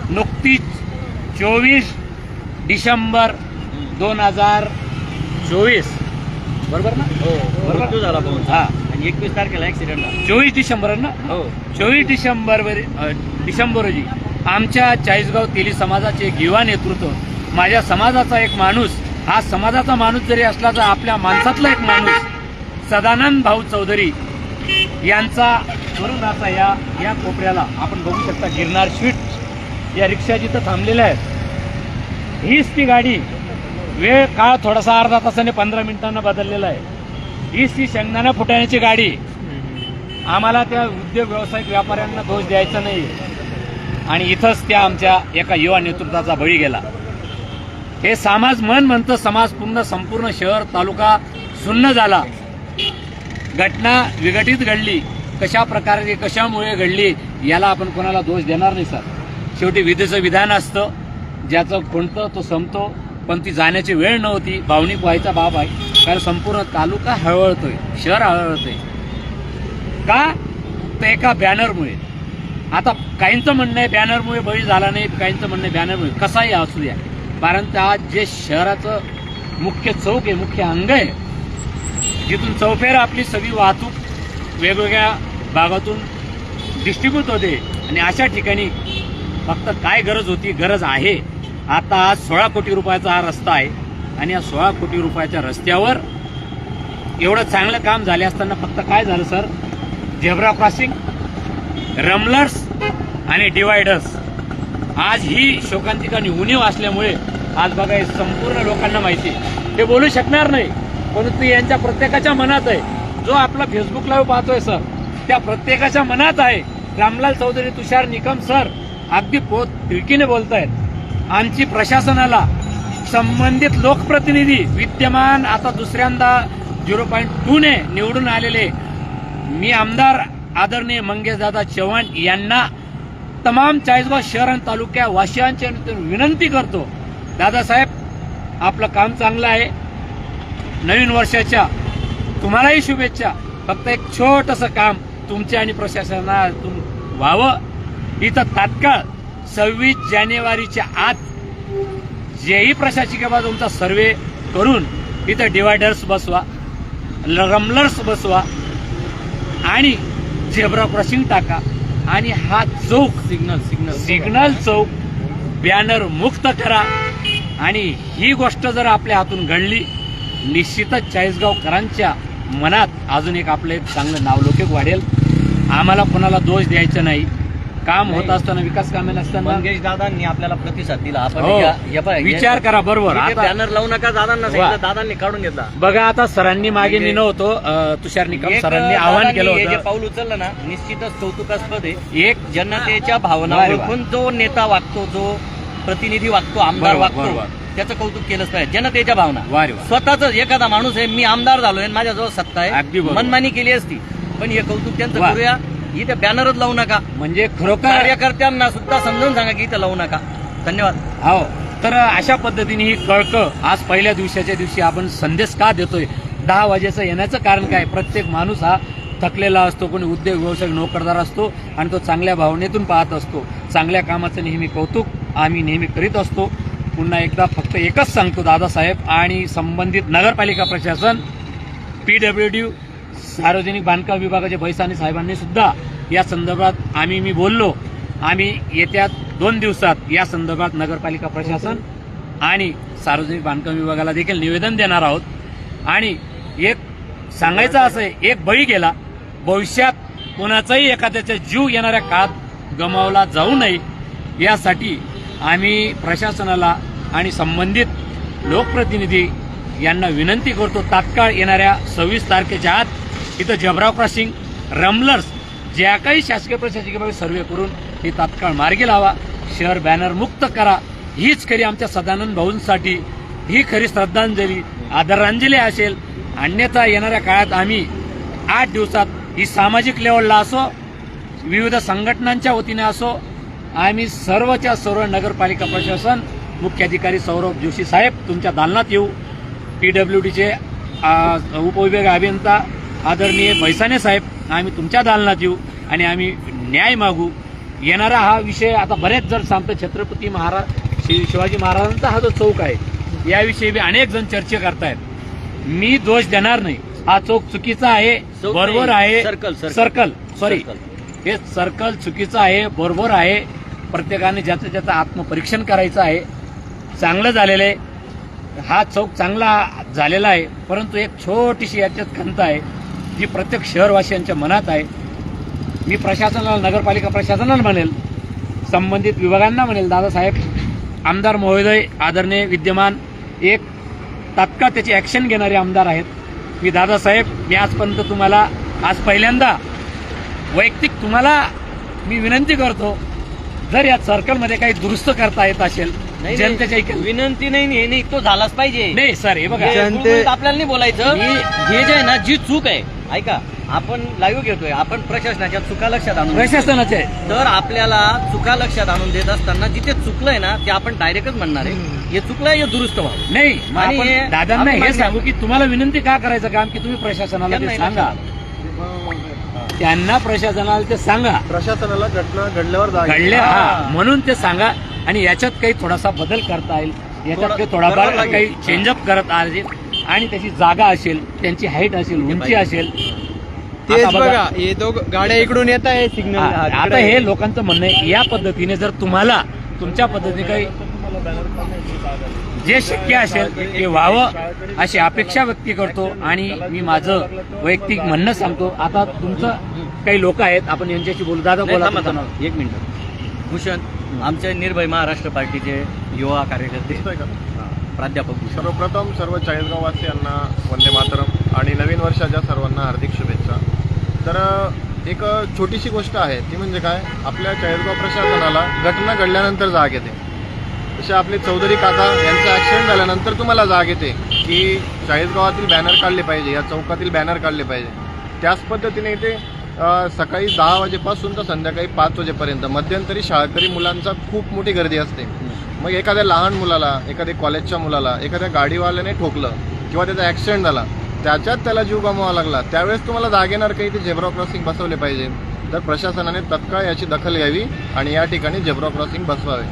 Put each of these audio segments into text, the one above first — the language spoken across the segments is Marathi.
नुकतीच 24 डिसेंबर 2024 बरोबर ना? हो मृत्यू झाला भाऊंचा. हा, आणि 21 तारखेला ऍक्सिडेंट झाला. 24 डिसेंबर ना? हो 24 डिसेंबर रोजी आमच्या चाळीसगाव तेली समाजाचे एक युवा नेतृत्व, माझ्या समाजाचा एक माणूस, हा समाजाचा माणूस जरी असला तर आपल्या माणसातला एक माणूस सदानंद भाऊ चौधरी यांचा तरुणाचा या कोपऱ्याला आपण बघू शकता. गिरनार स्वीट या रिक्षा जिथं थांबलेल्या आहेत, हीच ती गाडी. वेळ काळ थोडासा अर्धा तासाने 15 मिनिटांना बदललेला आहे. हीच ती शेंगदाणा फुटाण्याची गाडी. आम्हाला त्या उद्योग व्यावसायिक व्यापाऱ्यांना दोष द्यायचा नाही. आणि इथंच त्या आमच्या एका युवा नेतृत्वाचा बळी गेला. हे समाज मन म्हणतं समाज संपूर्ण शहर तालुका सुन्न झाला. घटना विघटित घडली, कशा प्रकारे कशामुळे घडली याला आपण कोणाला दोष देणार नाही सर. शेवटी विधीचं विधान असतं, ज्याचं कोणतं तो संपतो. पण ती जाण्याची वेळ नव्हती. भावनिक व्हायचा बाब आहे, कारण संपूर्ण तालुका हळहळतोय, शहर हळहळतोय. का तर एका बॅनरमुळे. आता काहींचं म्हणणं आहे बॅनरमुळे बळी झाला नाही, काहींचं म्हणणं आहे बॅनरमुळे. कसाही असू द्या, कारण आज जे शहराचं मुख्य चौक आहे, मुख्य अंग आहे, जिथून चौफेर आपली सगळी वाहतूक वेगवेगळ्या भागातून डिस्ट्रीब्यूट होते. आणि अशा ठिकाणी फक्त काय गरज होती, गरज आहे आता आज 16 कोटी रुपयाचा हा रस्ता आहे. आणि या 16 कोटी रुपयाच्या रस्त्यावर एवढं चांगलं काम झाले असताना फक्त काय झालं सर, झेब्रा क्रॉसिंग, रमलर्स आणि डिवायडर्स. आज ही शोकांतिका उणीव असल्यामुळे आज बघा हे संपूर्ण लोकांना माहिती, ते बोलू शकणार नाही, परंतु यांच्या प्रत्येकाच्या मनात आहे. जो आपला फेसबुक लाईव्ह पाहतोय सर, त्या प्रत्येकाच्या मनात आहे. रामलाल चौधरी, तुषार निकम सर अगदी तिरकीने बोलतायत. आमची प्रशासनाला संबंधित लोकप्रतिनिधी विद्यमान आता दुसऱ्यांदा 0.2 ने निवडून आलेले मी आमदार आदरणीय मंगेशदादा चव्हाण यांना तमाम चाळीसगाव शहर आणि तालुक्या वासियांच्या विनंती करतो, दादासाहेब आपलं काम चांगलं आहे. नवीन वर्षाच्या तुम्हालाही शुभेच्छा. फक्त एक छोटंसं काम तुमच्या आणि प्रशासनातून व्हावं. इथं तात्काळ 26 जानेवारीच्या आत जेही प्रशासकीय तुमचा सर्वे करून इथं डिवायडर्स बसवा, रमलर्स बसवा आणि झेब्रा क्रॉसिंग टाका. आणि हा चौक सिग्नल चौक बॅनर मुक्त करा. आणि ही गोष्ट जर आपल्या हातून घडली, निश्चितच चाळीसगावकरांच्या मनात अजून एक आपलं एक चांगलं नावलौकिक वाढेल. आम्हाला कोणाला दोष द्यायचा नाही. काम होत असताना, विकास कामे नसताना मंगेश दादांनी आपल्याला प्रतिसाद दिला. आपण विचार करा. बरोबर, बॅनर लावू नका दादांना सांगितलं, दादांनी काढून घेतला. बघा आता सरांनी मागे मी नव्हतो, तुषार निकम सरांनी आवाहन केलं हे जे होतं. पाऊल उचललं ना, निश्चितच कौतुकास्पद आहे. एक जनतेच्या भावना ओळखून जो नेता वागतो, जो प्रतिनिधी वागतो, आमदार वागतो, त्याचं कौतुक केलंच पाहिजे. जनतेच्या भावना स्वतःच एखादा माणूस आहे, मी आमदार झालोय, माझ्याजवळ सत्ता आहे, मनमानी केली असती, पण हे कौतुक त्यांचं करूया. इथं बॅनरच लावू नका. म्हणजे खरोखर कार्यकर्त्यांना सुद्धा समजून सांगा की इथं लावू नका. धन्यवाद. हो, तर अशा पद्धतीने ही कळकं आज पहिल्या दिवसाच्या दिवशी आपण संदेश का देतोय. 10 वाजेचं येण्याचं कारण काय, प्रत्येक माणूस हा थकलेला असतो, कोणी उद्योग व्यवसाय नोकरदार असतो आणि तो चांगल्या भावनेतून पाहत असतो. चांगल्या कामाचं नेहमी कौतुक आम्ही नेहमी करीत असतो. पुन्हा एकदा फक्त एकच सांगतो, दादासाहेब आणि संबंधित नगरपालिका प्रशासन, PWD, सार्वजनिक बांधकाम विभागाचे बैसानी साहेबांनी सुद्धा या संदर्भात मी बोललो, आम्ही येत्या 2 दिवसात या संदर्भात नगरपालिका प्रशासन आणि सार्वजनिक बांधकाम विभागाला देखील निवेदन देणार आहोत. आणि एक सांगायचं असं आहे, एक बळी गेला, भविष्यात कोणाचाही एखाद्याचा जीव येणाऱ्या काळात गमावला जाऊ नये यासाठी आम्ही प्रशासनाला आणि संबंधित लोकप्रतिनिधी यांना विनंती करतो, तात्काळ येणाऱ्या 26 तारखेच्या आत इथं झेब्रा क्रॉसिंग, रमलर्स, ज्या काही शासकीय प्रशासकीय सर्वे करून हे तात्काळ मार्गी लावा. शहर बॅनर मुक्त करा. हीच खरी आमच्या सदानंद भाऊंसाठी ही खरी श्रद्धांजली, आदरांजली असेल. अन्यथा येणाऱ्या काळात आम्ही 8 दिवसात ही सामाजिक लेवलला असो, विविध संघटनांच्या वतीने असो, आम्ही सर्वच्या सर्व नगरपालिका प्रशासन, मुख्याधिकारी सौरभ जोशी साहेब तुमच्या दालनात येऊ. PWDचे उपविभाग अभियंता आदरणीय बैसाने साहेब आम्ही तुमच्या दालनात येऊ आणि आम्ही न्याय मागू. येणारा हा विषय आता बरेच जण सांगतो, छत्रपती शिवाजी महाराजांचा हा जो चौक आहे याविषयी बी अनेक जण चर्चा करतायत. मी दोष देणार नाही, हा चौक चुकीचा आहे, बरोबर आहे. सर्कल हे सर्कल चुकीचं आहे, बरोबर आहे. प्रत्येकाने ज्याचं आत्मपरीक्षण करायचं आहे. चांगलं झालेलं आहे, हा चौक चांगला झालेला आहे, परंतु एक छोटीशी याच्यात खंत आहे जी प्रत्येक शहरवासियांच्या मनात आहे. मी प्रशासनाला, नगरपालिका प्रशासनाला म्हणेल, संबंधित विभागांना म्हणेल, दादासाहेब आमदार महोदय आदरणीय विद्यमान एक तात्काळ त्याची ॲक्शन घेणारे आमदार आहेत. मी दादासाहेब, मी आजपर्यंत तुम्हाला आज पहिल्यांदा वैयक्तिक तुम्हाला मी विनंती करतो, जर या सर्कलमध्ये काही दुरुस्त करता येत असेल, जनतेच्या विनंती नाही, तो झालाच पाहिजे. नाही सर, हे बघा, आपल्याला नाही बोलायचं. हे जे आहे ना, जी चूक आहे, ऐका, आपण लाईव्ह घेतोय, आपण प्रशासनाच्या चुका लक्षात आणून, प्रशासनाचे तर आपल्याला चुका लक्षात आणून देत असताना जिथे चुकलंय ना ते आपण डायरेक्टच म्हणणार आहे, हे चुकलंय, हे दुरुस्त व्हावं. नाही, आपण दादांना हे सांगू की तुम्हाला विनंती का करायचं काम, की तुम्ही प्रशासनाला ते सांगा, त्यांना प्रशासनाला ते सांगा, प्रशासनाला घटना घडल्यावर घडल्या म्हणून ते सांगा, आणि याच्यात काही थोडासा बदल करता येईल, याच्यात काही थोडाफार काही चेंजअप करत आले, आणि त्याची जागा असेल, त्यांची हाईट असेल, उंची असेल. तेच बघा, हे तो गाड्या इकडून येत आहे सिग्नल. आता हे लोकांचं म्हणणं आहे, या पद्धतीने जर तुम्हाला तुमच्या पद्धतीने काही जे शक्य असेल ते व्हावं अशी अपेक्षा व्यक्त करतो, आणि मी माझं वैयक्तिक म्हणणं सांगतो. आता तुमचं काही लोक आहेत, आपण यांच्याशी बोलू. दादा बोला. एक मिनिट. भूषण, आमचे निर्भय महाराष्ट्र पार्टीचे युवा कार्यकर्ते प्राध्यापक भूषण. सर्वप्रथम सर्व चाळीसगाववासियांना वंदे मातरम आणि नवीन वर्षाच्या सर्वांना हार्दिक शुभेच्छा. तर एक छोटीशी गोष्ट आहे, ती म्हणजे काय, आपल्या चाळीसगाव प्रशासनाला घटना घडल्यानंतर जाग येते. जसे आपले चौधरी काका यांचं ॲक्सिडेंट झाल्यानंतर तुम्हाला जाग येते की चाळीसगावातील बॅनर काढले पाहिजे, या चौकातील बॅनर काढले पाहिजे. त्याच पद्धतीने इथे सकाळी 10 वाजेपासून तर संध्याकाळी 5 वाजेपर्यंत मध्यंतरी शाळकरी मुलांचा खूप मोठी गर्दी असते. मग एखाद्या लहान मुलाला, एखाद्या कॉलेजच्या मुलाला एखाद्या गाडीवाल्याने ठोकलं किंवा त्याचा ॲक्सिडेंट झाला, त्याच्यात त्याला जीव गमवावा लागला, त्यावेळेस तुम्हाला जाग येणार काही ते झेब्रा क्रॉसिंग बसवले पाहिजे. तर प्रशासनाने तत्काळ याची दखल घ्यावी आणि या ठिकाणी झेब्रा क्रॉसिंग बसवावे.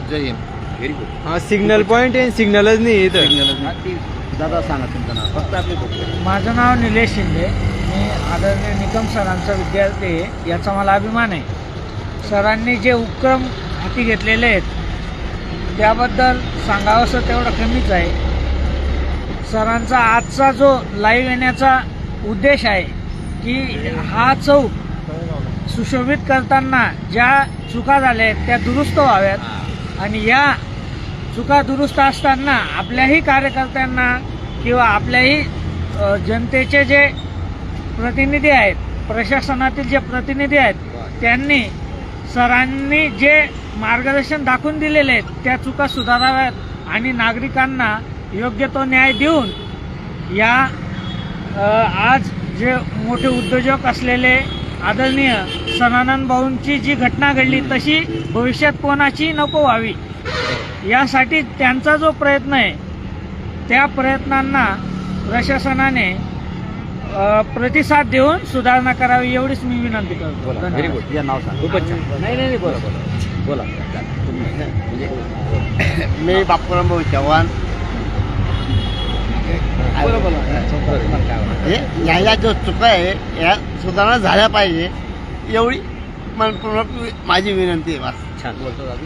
जय हिंद. Very good. हा सिग्नल पॉईंट आहे, सिग्नलच नाही इथं. दादा सांगा तुमचं नाव. फक्त आपली माझं नाव निलेश शिंदे. मी आदरणीय निकम सरांचा विद्यार्थी आहे, याचा मला अभिमान आहे. सरांनी जे उपक्रम हाती घेतलेले आहेत त्याबद्दल सांगावंसं तेवढं कमीच आहे. सरांचा आजचा जो लाईव्ह येण्याचा उद्देश आहे की हा चौक सुशोभित करताना ज्या चुका झाल्या आहेत त्या दुरुस्त व्हाव्यात, आणि या चुका दुरुस्त असताना आपल्याही कार्यकर्त्यांना किंवा आपल्याही जनतेचे जे प्रतिनिधी आहेत, प्रशासनातील जे प्रतिनिधी आहेत, त्यांनी सरांनी जे मार्गदर्शन दाखवून दिलेले आहेत त्या चुका सुधाराव्यात आणि नागरिकांना योग्य तो न्याय देऊन या आज जे मोठे उद्योजक असलेले आदरणीय सनानंद भाऊंची जी घटना घडली तशी भविष्यात कोणाची नको व्हावी, यासाठी त्यांचा जो प्रयत्न आहे त्या प्रयत्नांना प्रशासनाने प्रतिसाद देऊन सुधारणा करावी, एवढीच मी विनंती करतो. Very good. या नाव सांग. खूपच छान. नाही बोला. मी बापूराम भाऊ चव्हाण. या जो चुका आहे या सुधारणा झाल्या पाहिजे, एवढी मनपूर्वक माझी विनंती आहे. छान बोलतो दादू.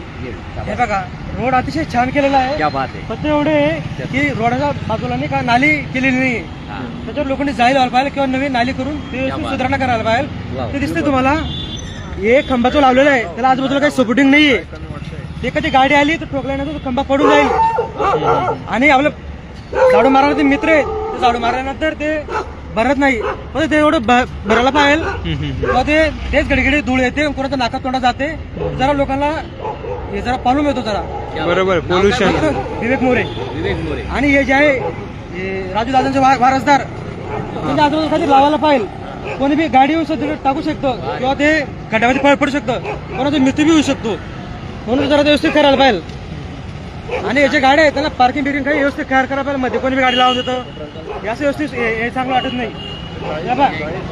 हे बघा, रोड अतिशय छान केलेला आहे. क्या बात आहे. फक्त एवढे आहे की रोडाच्या बाजूला नाही का नाली केलेली नाही, त्याच्यावर लोकांनी जायला व्हायला पाहिजे किंवा नवीन नाली करून ते सुधारणा करायला पाहिजे. ते दिसते तुम्हाला, एक खंबाचं लावलेलं आहे, त्याला आजूबाजूला काही सपोर्टिंग नाहीये. एखादी गाडी आली तर ठोकल्यानंतर तो खंबा पडून जाईल, आणि आपलं झाडू मारणारे ते मित्र आहेत, ते झाडू मारल्यानंतर ते भरत नाही, पण ते एवढं भरायला पाहिजे किंवा ते तेच घडीघडी धूळ येते, कोणाच्या नाकात तोंडात जाते, जरा लोकांना हे जरा प्रॉब्लेम येतो जरा. बरोबर. पोल्युशन. विवेक मोरे. आणि हे जे आहे राजू दादांचे वारसदार, त्यांच्या आजूबाजूला काहीतरी लावायला पाहिजे. कोणी बी गाडी येऊन सध्या टाकू शकतो किंवा ते खड्ड्यामध्ये पडू शकतं, कोणाचा मृत्यू बी होऊ शकतो, म्हणून जरा व्यवस्थित करायला पाहिजे. आणि याच्या गाड्या आहेत त्यांना पार्किंग बिर्किंग काही व्यवस्थित करायला पाहिजे. मध्ये कोणी बी गाडी लावून देतं, याचं व्यवस्थित हे चांगलं वाटत नाही.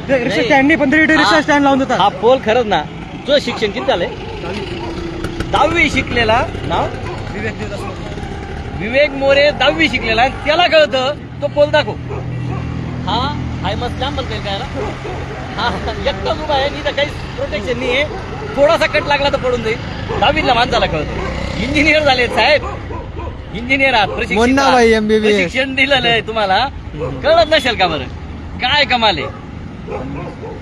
रिक्षा स्टँडनी 15 रिक्षा स्टँड लावून देतात. हा पोल खरंच ना, तुझं शिक्षण किती झालंय? 10वी शिकलेला नाव विवेक मोरे 10वी शिकलेला आणि त्याला कळतं तो पोल दाखव. हा हाय मस्त लांब बसलेला काय ना, हा एकटाच उभा आहे, तर काहीच प्रोटेक्शन नाही आहे, थोडासा कट लागला तर पडून जाईल. 10वीतल्या माणसाला कळतं. इंजिनियर झाले साहेब, इंजिनियर आहात, प्रशिक्षण दिलेलं आहे तुम्हाला, कळत नसेल का बरं? काय कमाल आहे.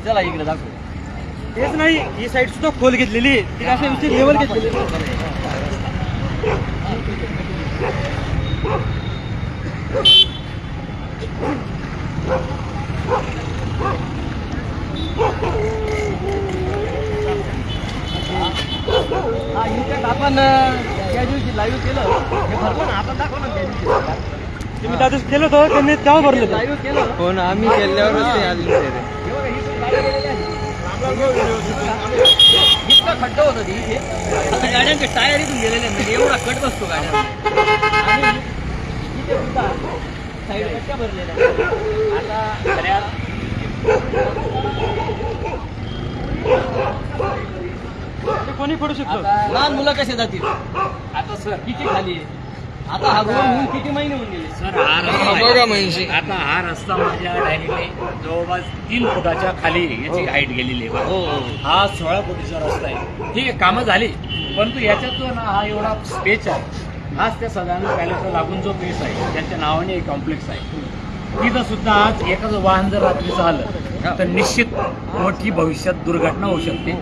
चला इकडे दाखव. तेच नाही, ही साईड सुद्धा खोल घेतलेली, ती असं लेवल घेतलेली. आपण त्या दिवशी लाईव्ह केलं, हे भरलं ना, आपण दाखव ना त्या दिवशी. तुम्ही त्या दिवशी केलं होतं, त्यांनी तेव्हा भरलं. लाईव्ह केलं हो ना, आम्ही केल्यावरच ते आले. इतका खड्डा होता ती इथे, आता गाड्यांचे टायर इथून गेलेले म्हणजे एवढा कट बसतो गाड्या. आणि इथे सुद्धा साईड कट्ट्या भरलेल्या. आता खऱ्या ते कोणी पडू शकतो. लहान मुलं कसे जातील आता सर किती खाली आहे. आता हा रोड होऊन किती महिने होऊन गेले. सर हा रस्ता आता हा रस्ता माझ्या डायरेक्टली जवळपास 3 फुटाच्या खाली याची हाईट गेलेली आहे. हो हो. हा 16 फुटीचा रस्ता आहे. ठीक आहे, कामं झाली, परंतु याच्यातून हा एवढा स्पेस आहे. हाच त्या सदानंद पॅलेसला लागून जो पेस आहे, त्यांच्या नावाने एक कॉम्प्लेक्स आहे, तिथं सुद्धा आज एखादं वाहन जर रात्रीचं आलं तर निश्चित मोठी भविष्यात दुर्घटना होऊ शकते.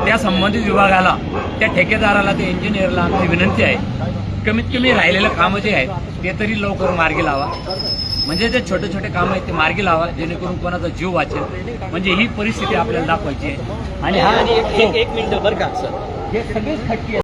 त्या संबंधित विभागाला, त्या ठेकेदाराला, त्या इंजिनियरला आमची विनंती आहे, कमीत कमी राहिलेलं कामं जे आहेत ते तरी लवकर मार्गी लावा. म्हणजे जे छोटे छोटे कामं आहेत ते मार्गी लावा, जेणेकरून कोणाचा जीव वाचेल. म्हणजे ही परिस्थिती आपल्याला दाखवायची आहे. आणि हा एक मिनिट बरं का सर, हे सगळेच खटके